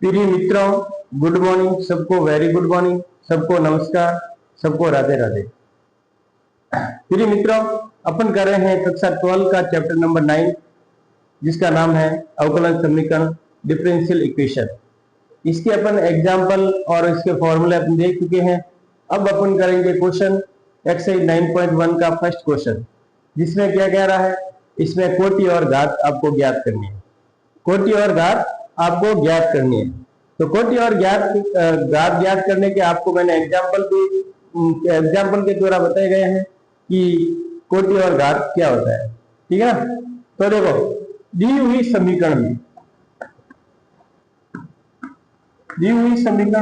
प्रिय मित्रों, good morning सबको, वेरी गुड मॉर्निंग सबको, नमस्कार सबको, राधे राधे। प्रिय मित्रों, अपन कर रहे हैं कक्षा 12 का चैप्टर नंबर 9, जिसका नाम है अवकलन समीकरण, डिफरेंशियल इक्वेशन। इसके अपन एग्जाम्पल और इसके फॉर्मूले अपन देख चुके हैं। अब अपन करेंगे क्वेश्चन एक्सरसाइज 9.1 का फर्स्ट क्वेश्चन, जिसमें क्या कह रहा है, इसमें कोटि और घात आपको ज्ञात करनी है। कोटि और घात आपको ज्ञात करनी है। तो कोटि और घात ज्ञात करने के आपको मैंने एग्जाम्पल के द्वारा बताए गए हैं कि कोटि और घात क्या होता है। ठीक है ना। तो देखो, दी हुई समीकरण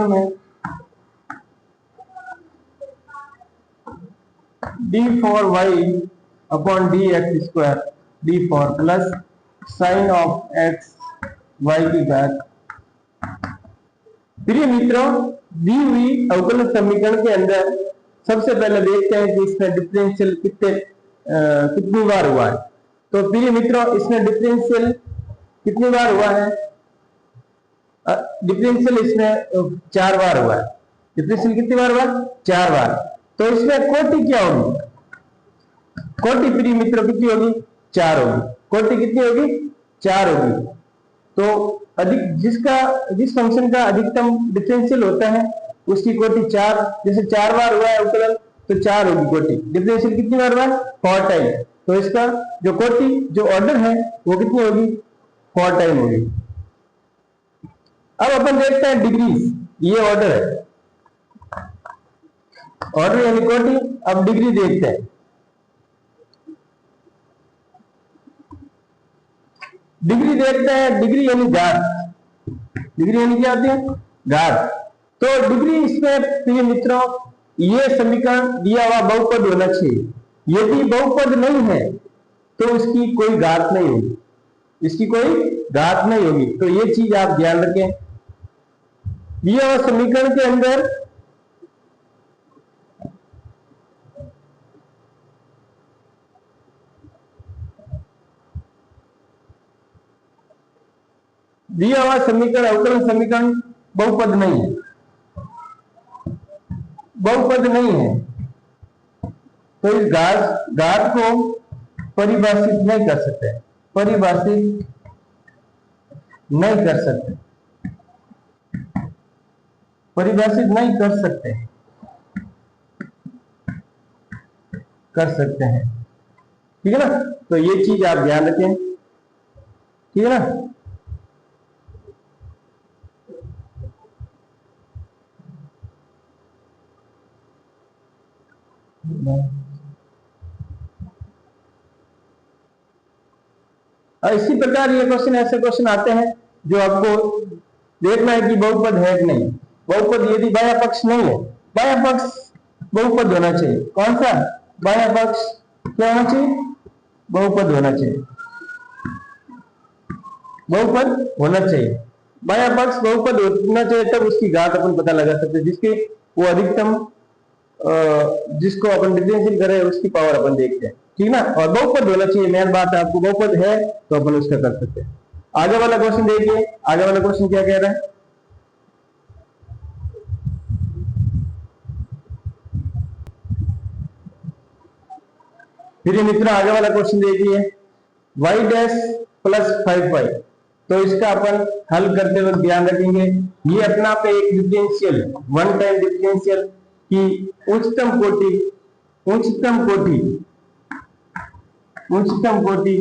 में D four Y upon D X square, D four plus sine of X Y की घात। प्रिय मित्रों, दी हुई अवकलन समीकरण के अंदर सबसे पहले देखते हैं कि इसमें डिफरेंशियल कितनी बार हुआ है। तो प्रिय मित्रों, इसमें डिफरेंशियल कितनी बार हुआ है? डिफरेंशियल इसमें 4 बार हुआ है। डिफरेंशियल कितनी बार हुआ? 4 बार। तो इसमें कोटि क्या होगी? कोटि प्रिय मित्रों कितनी होगी? 4 होगी। कोटि कितनी होगी? 4 होगी। तो जिस फंक्शन का अधिकतम डिफरेंशियल होता है उसकी कोटि 4, जैसे 4 बार हुआ है अवकलन तो 4 होगी कोटि। डिफरेंशियल कितनी बार हुआ है? 4 टाइम। तो इसका जो कोटि, जो ऑर्डर है वो कितनी होगी? 4 टाइम होगी। अब अपन देखते हैं डिग्रीज। ये ऑर्डर है, ऑर्डर यानी कोटि। अब डिग्री देखते हैं। डिग्री देखते हैं। डिग्री यानी घात। डिग्री यानी क्या होती है? घात। तो डिग्री इसमें प्रिय मित्रों, ये समीकरण दिया हुआ बहुपद होना चाहिए। यदि बहुपद नहीं है तो इसकी कोई घात नहीं होगी, इसकी कोई घात नहीं होगी। तो ये चीज आप ध्यान रखें। दिया हुआ समीकरण के अंदर दिया हुआ समीकरण, अवकलन समीकरण बहुपद नहीं है, बहुपद नहीं है। तो इस घात को परिभाषित नहीं कर सकते, परिभाषित नहीं कर सकते, परिभाषित नहीं कर सकते, कर सकते हैं। ठीक है ना। तो ये चीज आप ध्यान रखें। ठीक है ना। इसी प्रकार ये क्वेश्चन, ऐसे क्वेश्चन आते हैं जो आपको देखना है कि बहुपद है कि नहीं। बहुपद यदि बाया पक्ष नहीं है, बाया पक्ष बहुपद होना चाहिए। कौन सा? बाया पक्ष क्या होना चाहिए? बहुपद होना चाहिए, बहुपद होना चाहिए। बाया पक्ष बहुपद होना चाहिए, तब उसकी घात अपन पता लगा सकते हैं, जिसके वो अधिकतम जिसको अपन डिफरेंशियल करें उसकी पावर अपन देखते हैं। ठीक ना। और बहुपद होना चाहिए, मेन बात है। आपको बहुपद है तो अपन उसका कर सकते हैं। आगे वाला क्वेश्चन देखिए। आगे वाला क्वेश्चन क्या कह रहा है? फिर मित्र आगे वाला क्वेश्चन देखिए, y डैश प्लस 5y। तो इसका अपन हल करते वक्त ध्यान रखेंगे, ये अपना पे एक डिफरेंशियल, वन टाइम डिफरेंशियल की उच्चतम कोटि, उच्चतम कोटि, उच्चतम कोटि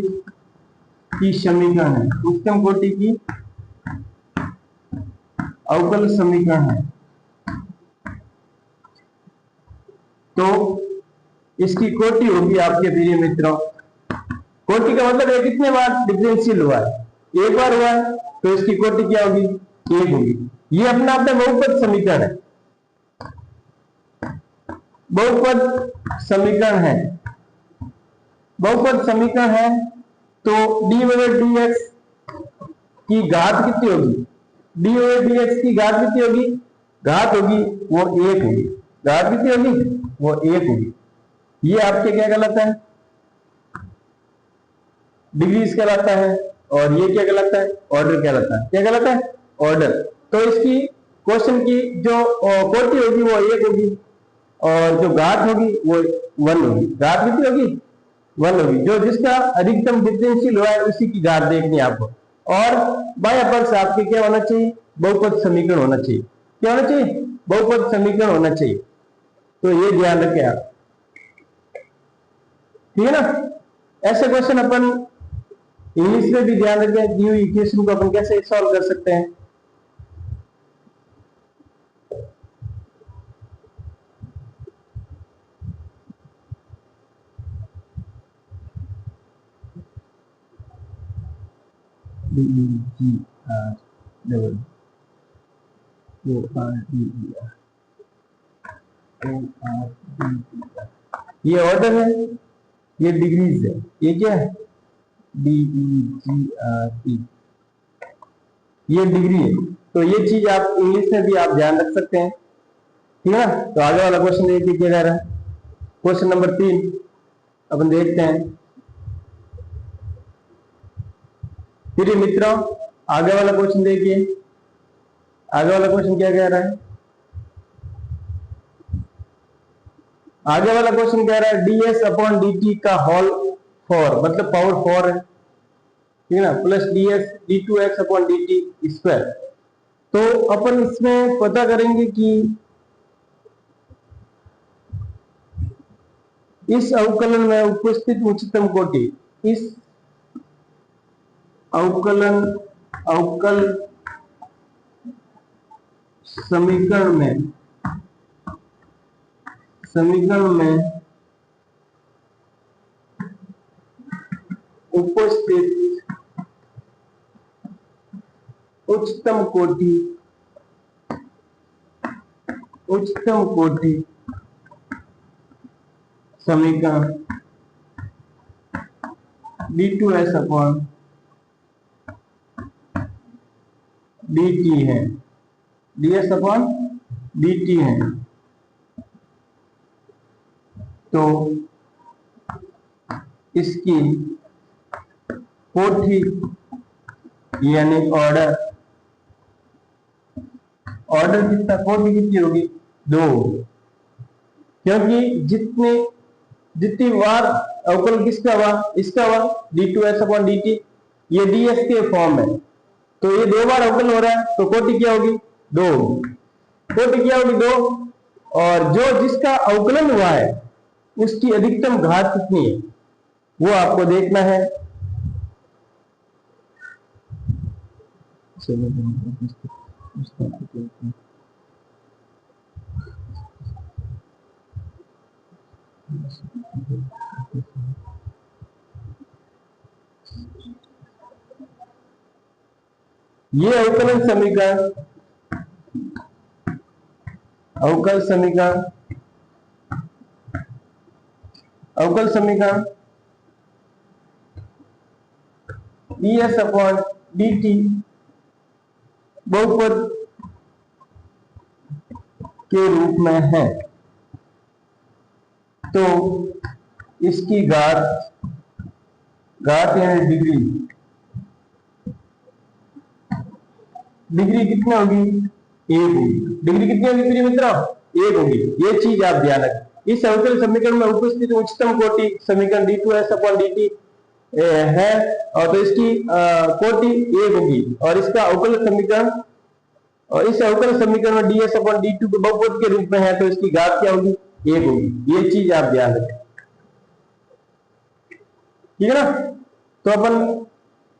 की समीकरण है, उच्चतम कोटि की अवकल समीकरण है। तो इसकी कोटि होगी आपके प्रिय मित्रों, कोटि का मतलब है कितने बार डिफरेंशियल हुआ है? एक बार हुआ है, तो इसकी कोटि क्या होगी? 1 होगी। ये अपना आपका बहुपद समीकरण है, बहुपद समीकरण है, बहुपद समीकरण है। तो डी ओवर डी एक्स की घात कितनी होगी? डी ओवर डी एक्स की घात कितनी होगी? घात होगी वो 1 होगी। घात कितनी होगी? वो 1 होगी। ये आपके क्या कहलाता है? डिग्रीज कहलाता है। और ये क्या कहलाता है? ऑर्डर कहलाता है। क्या कहलाता है? ऑर्डर। तो इसकी क्वेश्चन की जो कोटि होगी वो 1 होगी और जो घात होगी वो 1 होगी। घात कितनी होगी? 1 होगी। जो जिसका अधिकतम डिफरेंशियल हुआ है उसी की घात देखनी है आपको। और बाह्य पक्ष आपके क्या होना चाहिए? बहुपद समीकरण होना चाहिए। क्या होना चाहिए? बहुपद समीकरण होना चाहिए। तो ये ध्यान रखें आप, ठीक है ना। ऐसे क्वेश्चन अपन इंग्लिश में भी ध्यान रखें, दी हुई इक्वेशन को अपन कैसे सॉल्व कर सकते हैं। ये ऑर्डर है, ये डिग्रीज है, ये क्या है? DEGRE, ये डिग्री है। तो ये चीज आप इंग्लिश में भी आप ध्यान रख सकते हैं, ठीक है ना। तो आगे वाला क्वेश्चन देखिए क्या कह रहा है। क्वेश्चन नंबर 3 अपन देखते हैं। फिर मित्रों आगे वाला क्वेश्चन देखिए। आगे वाला क्वेश्चन क्या कह रहा है? आगे वाला क्वेश्चन कह रहा है ds/dt का होल 4, मतलब पावर 4 है, ठीक है ना, प्लस d2x/dt स्क्वायर। तो अपन इसमें पता करेंगे कि इस अवकलन में उपस्थित उच्चतम कोटि, इस अवकल समीकरण में उपस्थित उच्चतम कोटि समीकरण d2s/dt है, ds/dt है। तो इसकी कोटि यानी ऑर्डर कितना, कोटि कितनी होगी? 2, क्योंकि जितनी बार अवकल किसका हुआ? इसका हुआ, d2s/dt। ये ds के फॉर्म है, तो ये 2 बार अवकल हो रहा है, तो कोटि क्या होगी? 2 होगी। कोटि क्या होगी? 2। और जो जिसका अवकलन हुआ है उसकी अधिकतम घात कितनी है वो आपको देखना है। ये अवकल समीकरण ds/dt बहुपद के रूप में है। तो इसकी घात यानी डिग्री कितनी होगी? 1 होगी। डिग्री कितनी होगी प्रिय मित्रों? 1 होगी। ये चीज आप ध्यान रखें। इस अवकल समीकरण में उपस्थित उच्चतम कोटि समीकरण d2s/dt है, और तो इसकी कोटि 1 होगी। और इसका अवकल समीकरण, और इस अवकल समीकरण में ds/dt के बहुपद के रूप में है, तो इसकी घात क्या होगी? 1 होगी। ये चीज आप ध्यान रखें, ठीक है ना। तो अपन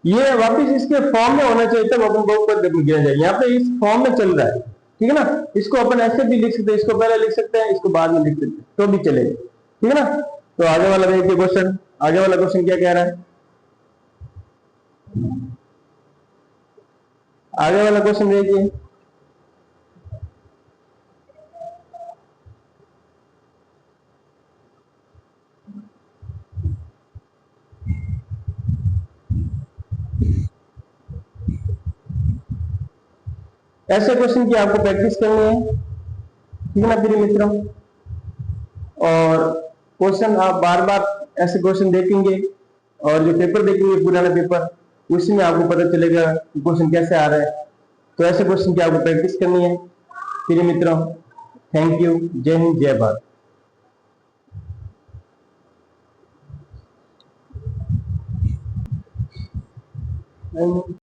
ये वापिस इसके फॉर्म में होना चाहिए, तब अपन बहुपद गिना जाए। यहाँ पे इस फॉर्म में चल रहा है, ठीक है ना। इसको अपन ऐसे भी लिख सकते हैं, इसको पहले लिख सकते हैं, इसको बाद में लिख सकते हैं, तो भी चलेगा, ठीक है ना। तो आगे वाला देखिए क्वेश्चन। आगे वाला क्वेश्चन क्या कह रहा है? आगे वाला क्वेश्चन देखिए। ऐसे क्वेश्चन की आपको प्रैक्टिस करनी है, ठीक है ना प्रिय मित्रों। और क्वेश्चन आप बार बार ऐसे क्वेश्चन देखेंगे, और जो पेपर देखेंगे पुराना पेपर, उसमें आपको पता चलेगा कि क्वेश्चन कैसे आ रहा है। तो ऐसे क्वेश्चन की आपको प्रैक्टिस करनी है। प्रिय मित्रों, थैंक यू। जय हिंद, जय भारत।